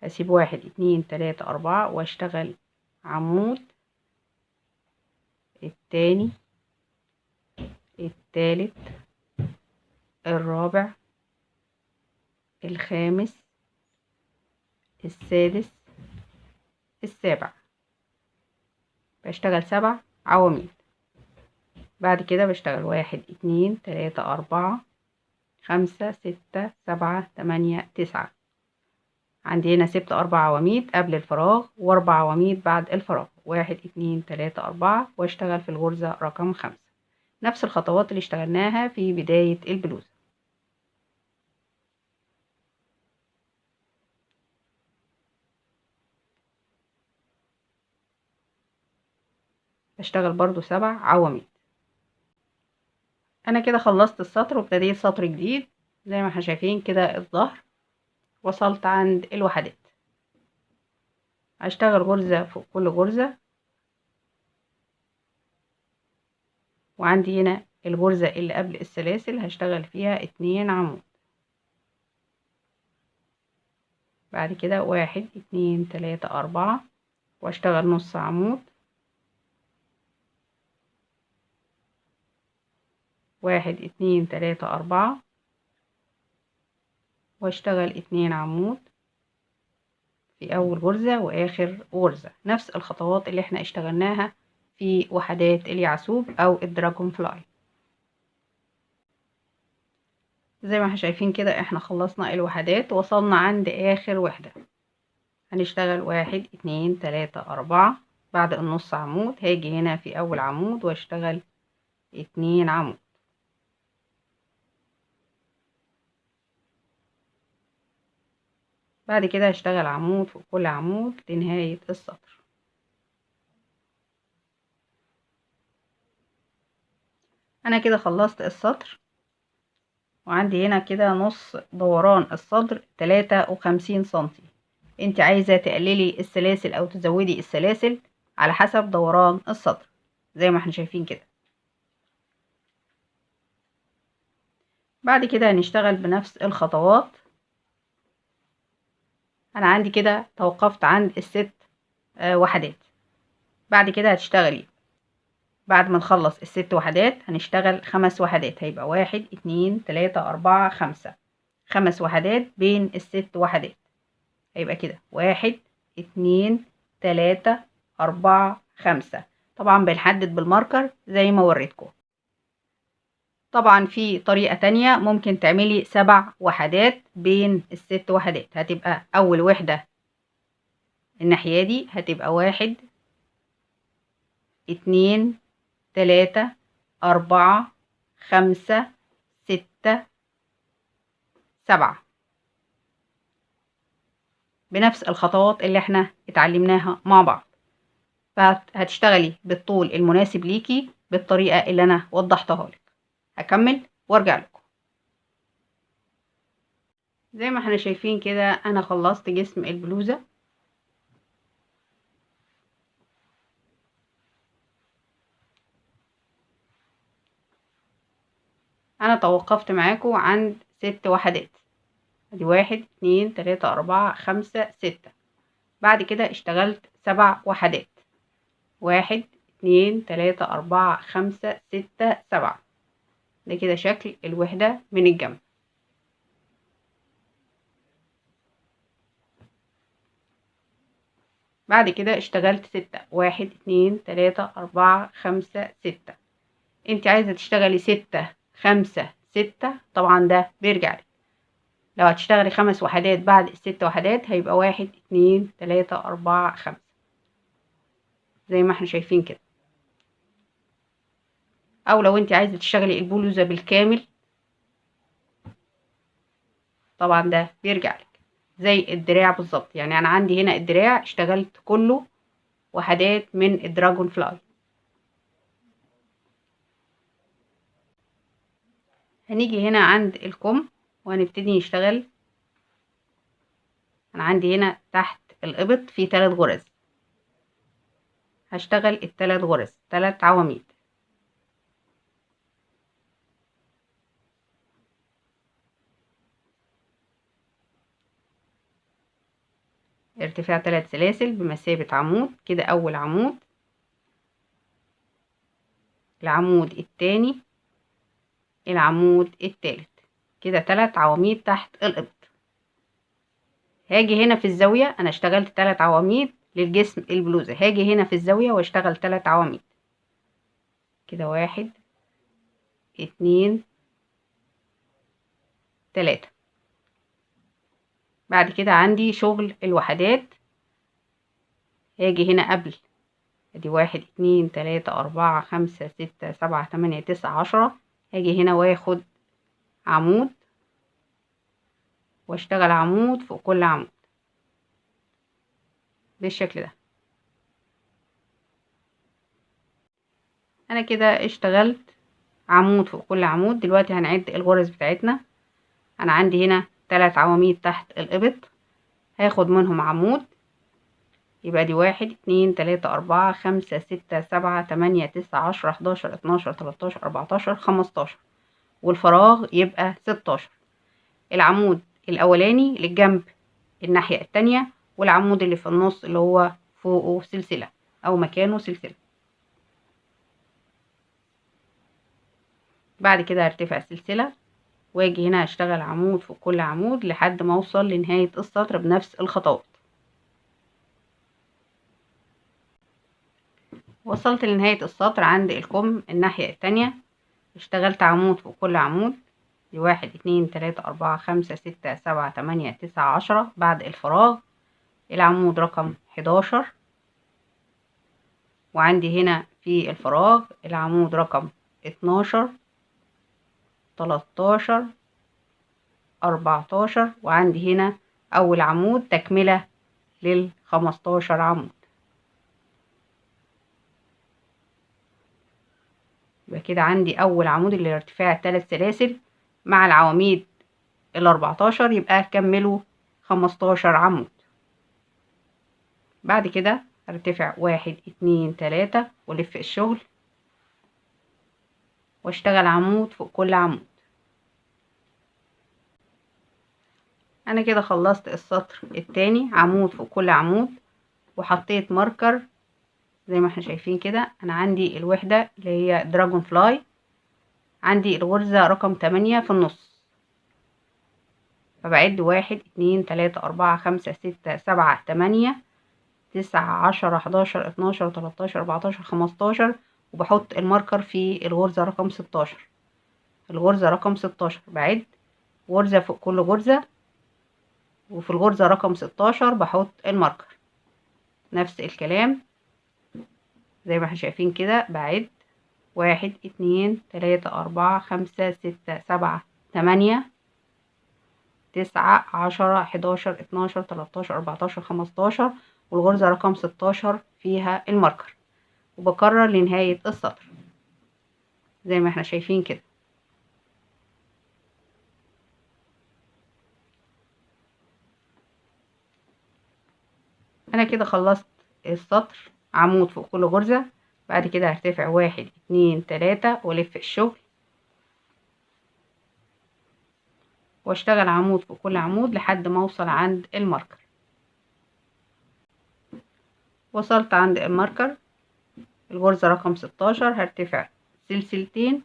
هسيب 1 2 3 4 واشتغل عمود، التاني، التالت، الرابع، الخامس، السادس، السابع. بشتغل 7 عواميد. بعد كده بشتغل 1 2 3 4 5 6 7 8 9. عندي هنا سبت 4 عواميد قبل الفراغ و4 عواميد بعد الفراغ، 1 2 3 4، واشتغل في الغرزة رقم 5. نفس الخطوات اللي اشتغلناها في بداية البلوزة. بشتغل برضو 7 عواميد. انا كده خلصت السطر وابتديت سطر جديد. زي ما احنا شايفين كده الظهر وصلت عند الوحدات. هشتغل غرزة فوق كل غرزة، وعندي هنا الغرزة اللي قبل السلاسل هشتغل فيها 2 عمود. بعد كده 1 2 3 4 واشتغل نص عمود، 1 2 3 4 واشتغل 2 عمود في اول غرزة واخر غرزة. نفس الخطوات اللي احنا اشتغلناها في وحدات اليعسوب او الدراجون فلاي. زي ما احنا شايفين كده احنا خلصنا الوحدات، وصلنا عند اخر وحدة. هنشتغل 1 2 3 4. بعد النص عمود هاجي هنا في اول عمود واشتغل 2 عمود. بعد كده هشتغل عمود فوق كل عمود لنهاية السطر. انا كده خلصت السطر، وعندي هنا كده نص دوران الصدر 53 سنتي. انت عايزة تقللي السلاسل او تزودي السلاسل على حسب دوران الصدر زي ما احنا شايفين كده. بعد كده هنشتغل بنفس الخطوات. انا عندي كده توقفت عند الست وحدات. بعد كده هتشتغلي بعد ما نخلص الست وحدات هنشتغل 5 وحدات، هيبقى 1 2 3 4 5. 5 وحدات بين الست وحدات، هيبقى كده 1 2 3 4 5. طبعا بنحدد بالماركر زي ما وريتكم. طبعا في طريقة تانية ممكن تعملي 7 وحدات بين الست وحدات. هتبقى أول وحدة الناحية دي هتبقى 1 2 3 4 5 6 7 بنفس الخطوات اللي احنا اتعلمناها مع بعض. فهتشتغلي بالطول المناسب ليكي بالطريقة اللي انا وضحتها لك. هكمل وارجع لكم. زي ما احنا شايفين كده انا خلصت جسم البلوزة. انا توقفت معاكم عند 6 وحدات. ادي 1 2 3 4 5 6. بعد كده اشتغلت 7 وحدات. 1 2 3 4 5 6 7. ده كده شكل الوحدة من الجنب. بعد كده اشتغلت 6. 1 2 3 4 5 6. انت عايزة تشتغلي 6 5 6، طبعا ده بيرجع لك. لو هتشتغلي 5 وحدات بعد ال6 وحدات هيبقى 1 2 3 4 5 زي ما احنا شايفين كده. او لو انت عايزة تشتغلي البلوزة بالكامل طبعا ده بيرجع لك زي الدراع بالظبط. يعني انا عندي هنا الدراع اشتغلت كله وحدات من الدراجون فلاي. هنيجي هنا عند الكم وهنبتدي نشتغل. انا عندي هنا تحت الابط في 3 غرز. هشتغل ال3 غرز 3 عواميد. ارتفاع 3 سلاسل بمثابة عمود. كده اول عمود، العمود التاني، العمود التالت. كده 3 عواميد تحت الابط. هاجي هنا في الزاوية، انا اشتغلت 3 عواميد للجسم البلوزة. هاجي هنا في الزاوية واشتغل 3 عواميد. كده 1 2 3. بعد كده عندي شغل الوحدات. هاجي هنا قبل، ادي 1 2 3 4 5 6 7 8 9 10. هاجي هنا واخد عمود واشتغل عمود فوق كل عمود بالشكل ده. انا كده اشتغلت عمود فوق كل عمود. دلوقتي هنعد الغرز بتاعتنا. انا عندي هنا 3 عواميد تحت الابط، هاخد منهم عمود. يبقى دي 1 2 3 4 5 6 7 8 9 10 11 12 13 14 15 والفراغ يبقى 16. العمود الاولاني للجنب الناحية التانية، والعمود اللي في النص اللي هو فوقه سلسلة او مكانه سلسلة. بعد كده هرتفع سلسلة واجي هنا هشتغل عمود فوق كل عمود لحد ما اوصل لنهاية السطر بنفس الخطوات. وصلت لنهاية السطر عند الكم الناحية التانية. اشتغلت عمود فوق كل عمود. دي 1 2 3 4 5 6 7 8 9 10. بعد الفراغ العمود رقم 11، وعندي هنا في الفراغ العمود رقم 12 13 14، وعندي هنا اول عمود تكملة لل15 عمود. يبقى كده عندي اول عمود اللي ارتفاع 3 سلاسل مع العواميد ال14 يبقى كملوا 15 عمود. بعد كده ارتفع 1 2 3 والف الشغل واشتغل عمود فوق كل عمود. انا كده خلصت السطر التاني، عمود فوق كل عمود، وحطيت ماركر زي ما احنا شايفين كده. انا عندي الوحدة اللي هي دراجون فلاي، عندي الغرزة رقم 8 في النص، فبعد 1 2 3 4 5 6 7 8 9 10 11 12 13 14 15، وبحط الماركر في الغرزة رقم 16. الغرزة رقم 16 بعد غرزة فوق كل غرزة، وفي الغرزة رقم 16 بحط الماركر. نفس الكلام زي ما احنا شايفين كده، بعد 1 2 3 4 5 6 7 8 9 10 11 12 13 14 15، والغرزة رقم 16 فيها الماركر، وبكرر لنهاية السطر زي ما احنا شايفين كده. انا كده خلصت السطر، عمود فوق كل غرزة. بعد كده هرتفع 1 2 3 والف الشغل، واشتغل عمود فوق كل عمود لحد ما اوصل عند الماركر. وصلت عند الماركر الغرزة رقم 16، هرتفع سلسلتين،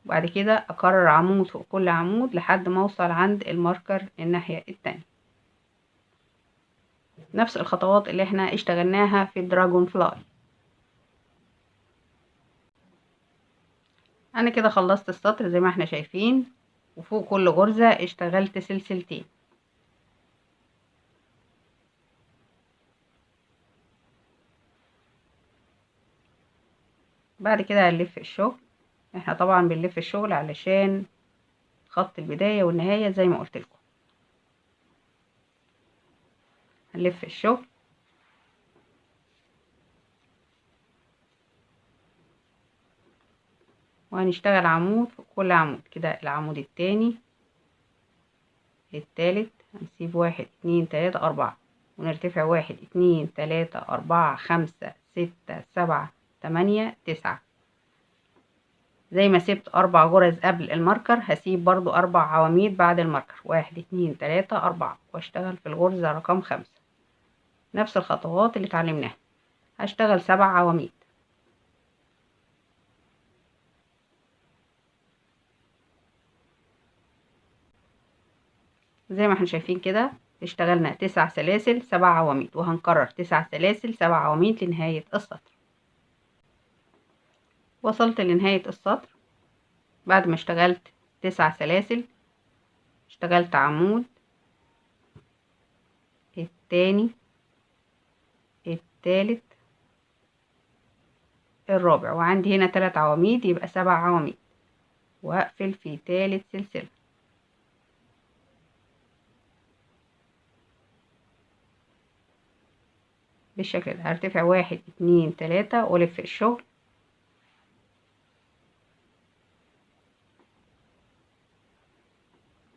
وبعد كده اكرر عمود فوق كل عمود لحد ما اوصل عند الماركر الناحية التانية. نفس الخطوات اللي احنا اشتغلناها في الدراجون فلاي. انا كده خلصت السطر زي ما احنا شايفين، وفوق كل غرزة اشتغلت سلسلتين. بعد كده هنلف الشغل. احنا طبعا بنلف الشغل علشان خط البداية والنهاية زي ما قلت لكم. هنلف الشغل وهنشتغل عمود فوق كل عمود كده. العمود التاني، التالت، هنسيب 1 2 3 4، ونرتفع 1 2 3 4 5 6 7 8 9. زي ما سبت 4 غرز قبل الماركر، هسيب برضو 4 عواميد بعد الماركر، 1 2 3 4، واشتغل في الغرزة رقم 5 نفس الخطوات اللي اتعلمناها. هشتغل 7 عواميد. زي ما احنا شايفين كده اشتغلنا 9 سلاسل 7 عواميد، وهنكرر 9 سلاسل 7 عواميد لنهاية السطر. وصلت لنهاية السطر بعد ما اشتغلت 9 سلاسل. اشتغلت عمود، التاني، التالت، الرابع، وعندي هنا 3 عواميد يبقى 7 عواميد، وهقفل في تالت سلسلة بالشكل ده. هرتفع 1 2 3 والف الشغل،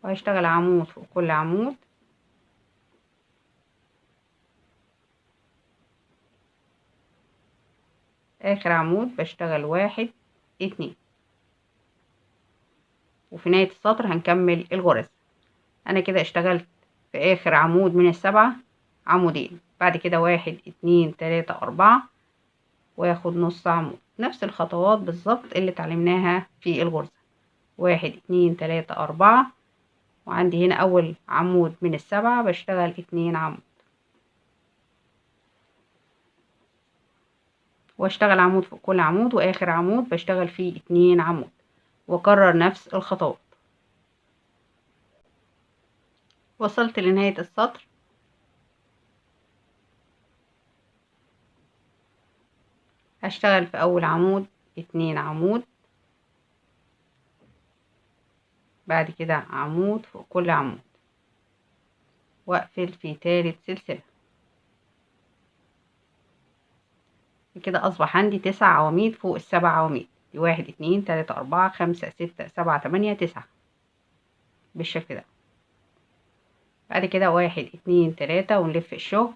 وهشتغل عمود فوق كل عمود، اخر عمود بشتغل 1 2، وفي نهاية السطر هنكمل الغرز. انا كده اشتغلت في اخر عمود من السبعة عمودين، بعد كده 1 2 3 4، واخد نص عمود. نفس الخطوات بالظبط اللي اتعلمناها في الغرزة، 1 2 3 4، وعندي هنا اول عمود من السبعة بشتغل 2 عمود، واشتغل عمود فوق كل عمود، واخر عمود بشتغل فيه 2 عمود، واكرر نفس الخطوات. وصلت لنهاية السطر. هشتغل في اول عمود 2 عمود، بعد كده عمود فوق كل عمود، واقفل في تالت سلسلة. كده اصبح عندي 9 عواميد فوق ال7 عواميد، 1 2 3 4 5 6 7 8 9 بالشكل ده. بعد كده 1 2 3 ونلف الشغل،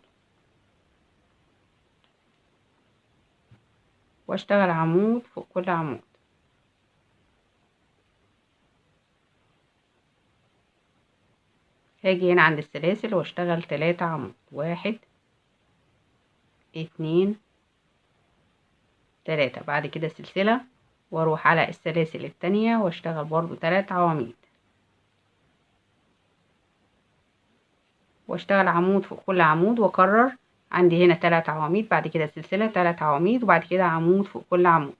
واشتغل عمود فوق كل عمود، هاجي هنا عند السلاسل واشتغل 3 عمود، 1 2 3. بعد كده سلسلة واروح على السلاسل التانية واشتغل برضو 3 عواميد، واشتغل عمود فوق كل عمود، واكرر. عندي هنا 3 عواميد، بعد كده سلسلة 3 عواميد، وبعد كده عمود فوق كل عمود.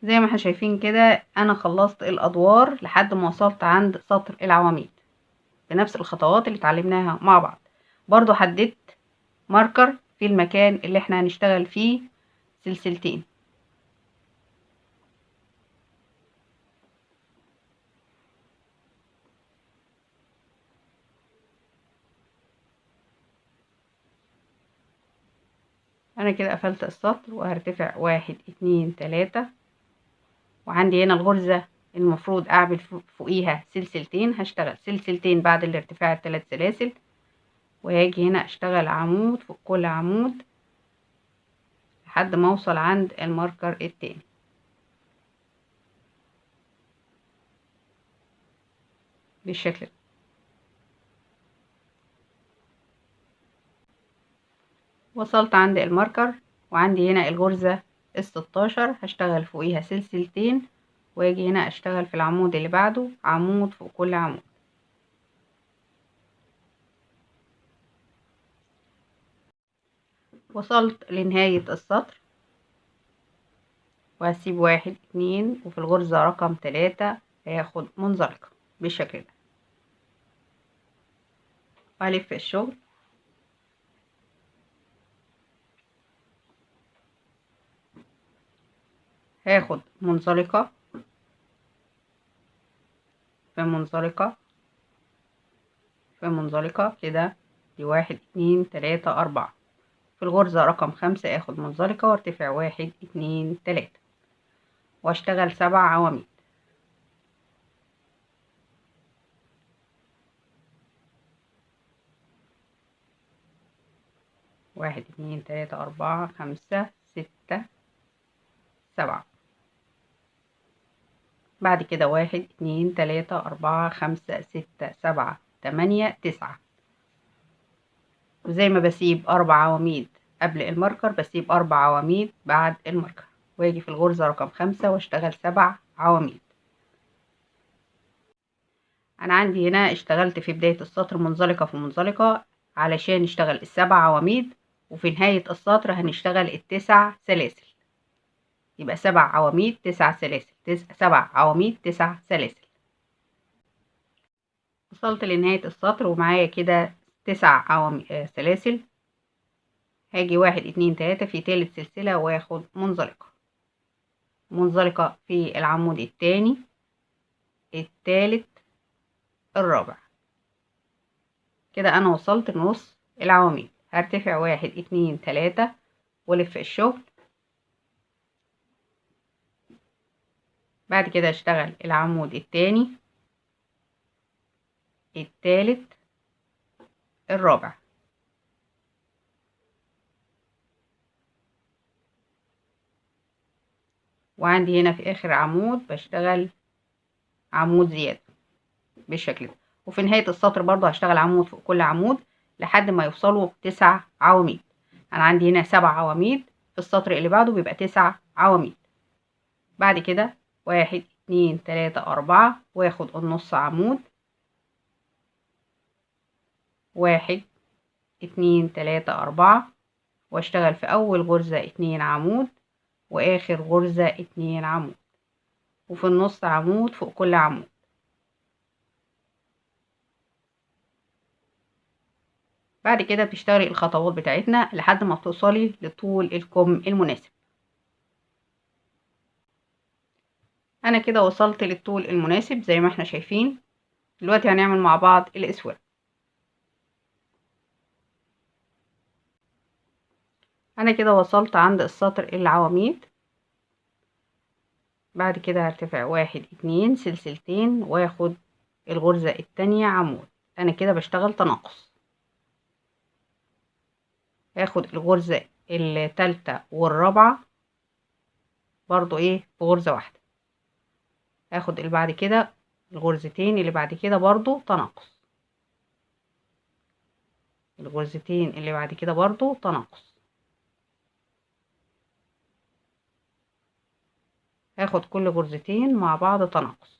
زي ما احنا شايفين كده انا خلصت الادوار لحد ما وصلت عند سطر العواميد بنفس الخطوات اللي اتعلمناها مع بعض. برضو حددت ماركر في المكان اللي احنا هنشتغل فيه سلسلتين. انا كده قفلت السطر وهرتفع 1 2 3، وعندي هنا الغرزة المفروض اعمل فوقيها سلسلتين، هشتغل سلسلتين بعد الارتفاع ال3 سلاسل، وهاجي هنا اشتغل عمود فوق كل عمود لحد ما اوصل عند الماركر التاني بالشكل ده. وصلت عند الماركر وعندي هنا الغرزة ال16، هشتغل فوقيها سلسلتين، واجي هنا اشتغل في العمود اللي بعده عمود فوق كل عمود. وصلت لنهاية السطر وهسيب 1 2، وفي الغرزة رقم 3 هاخد منزلقة بالشكل ده، وهلف الشغل. هاخد منزلقة في منزلقة في منزلقة كده، دي 1 2 3 4. في الغرزة رقم 5 اخد منزلقة وارتفع 1 2 3، واشتغل 7 عواميد. 1 2 3 4 5 6 7. بعد كده 1 2 3 4 5 6 7 8 9. وزي ما بسيب 4 عواميد قبل الماركر بسيب 4 عواميد بعد الماركر، واجي في الغرزة رقم 5 واشتغل 7 عواميد. انا عندي هنا اشتغلت في بداية السطر منزلقة في منزلقة علشان نشتغل ال7 عواميد، وفي نهاية السطر هنشتغل ال9 سلاسل، يبقى 7 عواميد 9 سلاسل، 7 عواميد 9 سلاسل. وصلت لنهاية السطر ومعايا كده 9 عواميد سلاسل. هاجي 1 2 3 في تالت سلسلة واخد منزلقة، منزلقة في العمود التاني التالت الرابع. كده انا وصلت لنص العواميد. هرتفع 1 2 3 والف الشغل. بعد كده اشتغل العمود التاني التالت الرابع، وعندي هنا في اخر عمود بشتغل عمود زيادة بالشكل ده. وفي نهاية السطر برضو هشتغل عمود فوق كل عمود لحد ما يوصلوا 9 عواميد. انا عندي هنا 7 عواميد، في السطر اللي بعده بيبقى 9 عواميد. بعد كده 1 2 3 4 واخد النص عمود، 1 2 3 4، واشتغل في اول غرزة 2 عمود واخر غرزة 2 عمود، وفي النص عمود فوق كل عمود. بعد كده بتشتغلي الخطوات بتاعتنا لحد ما توصلي لطول الكم المناسب. انا كده وصلت للطول المناسب زي ما احنا شايفين. دلوقتي هنعمل مع بعض الاسود. انا كده وصلت عند السطر العواميد. بعد كده هرتفع 1 2 سلسلتين واخد الغرزة التانية عمود. انا كده بشتغل تناقص، هاخد الغرزة التالتة والرابعة برضو ايه في غرزة واحدة، هاخد اللي بعد كده الغرزتين اللي بعد كده برضو تناقص، الغرزتين اللي بعد كده برضو تناقص. هاخد كل غرزتين مع بعض تناقص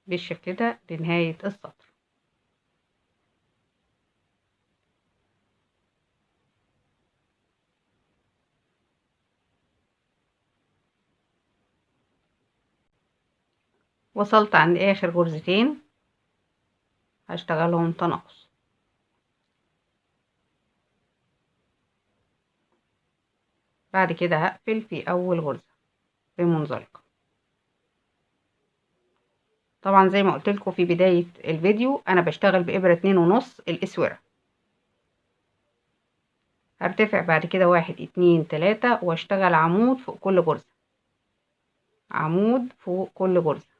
بالشكل كده لنهاية السطر. وصلت عند اخر غرزتين هشتغلهم تناقص. بعد كده هقفل في اول غرزة بمنزلقة. طبعا زي ما قلت لكم في بداية الفيديو انا بشتغل بإبرة 2.5 الاسورة. هرتفع بعد كده 1 2 3 واشتغل عمود فوق كل غرزة، عمود فوق كل غرزة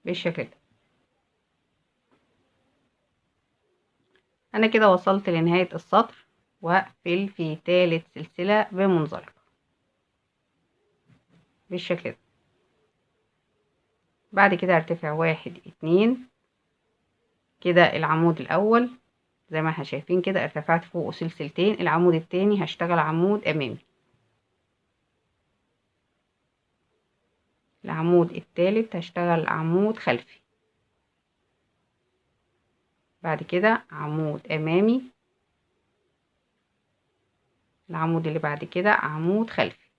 بالشكل ده. انا كده وصلت لنهاية السطر وهقفل في تالت سلسلة بمنزلقة بالشكل ده. بعد كده هرتفع 1 2 كده العمود الاول زي ما احنا شايفين كده ارتفعت فوقه سلسلتين. العمود التاني هشتغل عمود امامي، العمود التالت هشتغل عمود خلفي، بعد كده عمود امامي، العمود اللي بعد كده عمود خلفي.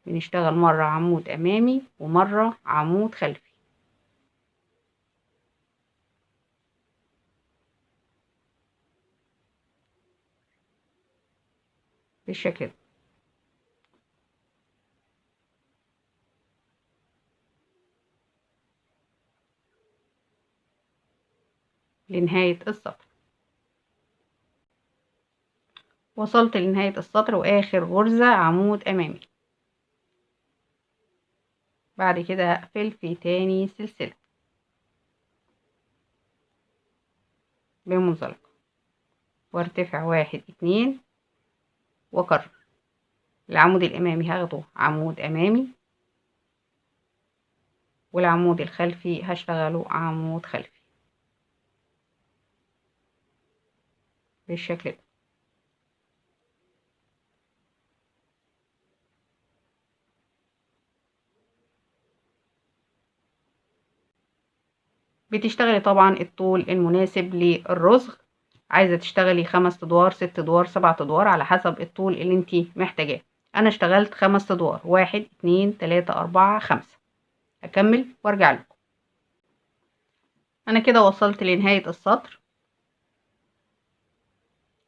بنشتغل مرة عمود امامي ومرة عمود خلفي بالشكل ده. لنهاية السطر. وصلت لنهاية السطر واخر غرزة عمود امامي. بعد كده هقفل في تاني سلسلة بمنزلقة وارتفع 1 2 واكرر. العمود الامامي هاخده عمود امامي والعمود الخلفي هشتغله عمود خلفي بالشكل ده. بتشتغلي طبعا الطول المناسب للرزغ، عايزة تشتغلي 5 ادوار 6 ادوار 7 ادوار على حسب الطول اللي انتي محتاجاه. انا اشتغلت 5 ادوار 1 2 3 4 5. هكمل وارجع لكم. انا كده وصلت لنهاية السطر،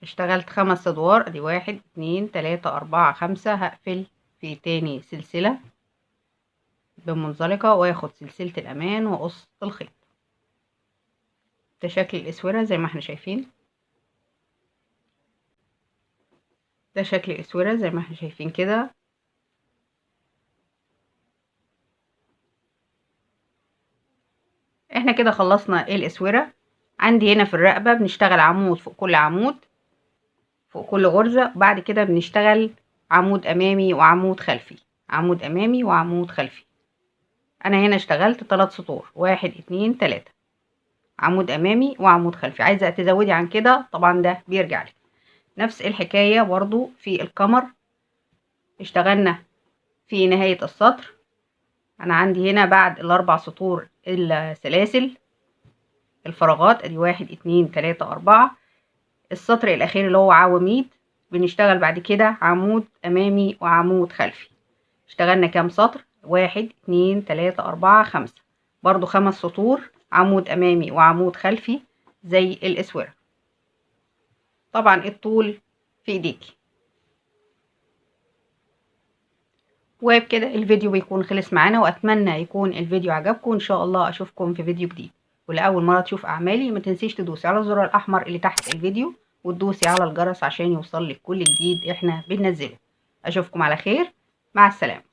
اشتغلت 5 ادوار ادي 1 2 3 4 5. هقفل في تاني سلسلة بمنزلقة واخد سلسلة الامان واقص الخيط. ده شكل الاسورة زي ما احنا شايفين، ده شكل الاسورة زي ما احنا شايفين كده. احنا كده خلصنا الاسورة. عندي هنا في الرقبة بنشتغل عمود فوق كل عمود فوق كل غرزة، بعد كده بنشتغل عمود امامي وعمود خلفي، عمود امامي وعمود خلفي. انا هنا اشتغلت 3 سطور 1 2 3 عمود امامي وعمود خلفي. عايزة تزودي عن كده طبعا ده بيرجع لك. نفس الحكاية برضو في القمر اشتغلنا في نهاية السطر. انا عندي هنا بعد الاربع سطور السلاسل الفراغات ادي 1 2 3 4 السطر الاخير اللي هو عواميد بنشتغل بعد كده عمود امامي وعمود خلفي. اشتغلنا كام سطر 1 2 3 4 5 برضو 5 سطور عمود امامي وعمود خلفي زي الاسورة. طبعا الطول في ايديكي. وبكده الفيديو بيكون خلص معانا، واتمنى يكون الفيديو عجبكم. ان شاء الله اشوفكم في فيديو جديد. ولأول مرة تشوف اعمالي ما تنسيش تدوسي على الزرار الاحمر اللي تحت الفيديو وتدوسي على الجرس عشان يوصلك كل جديد احنا بننزله. اشوفكم على خير، مع السلامة.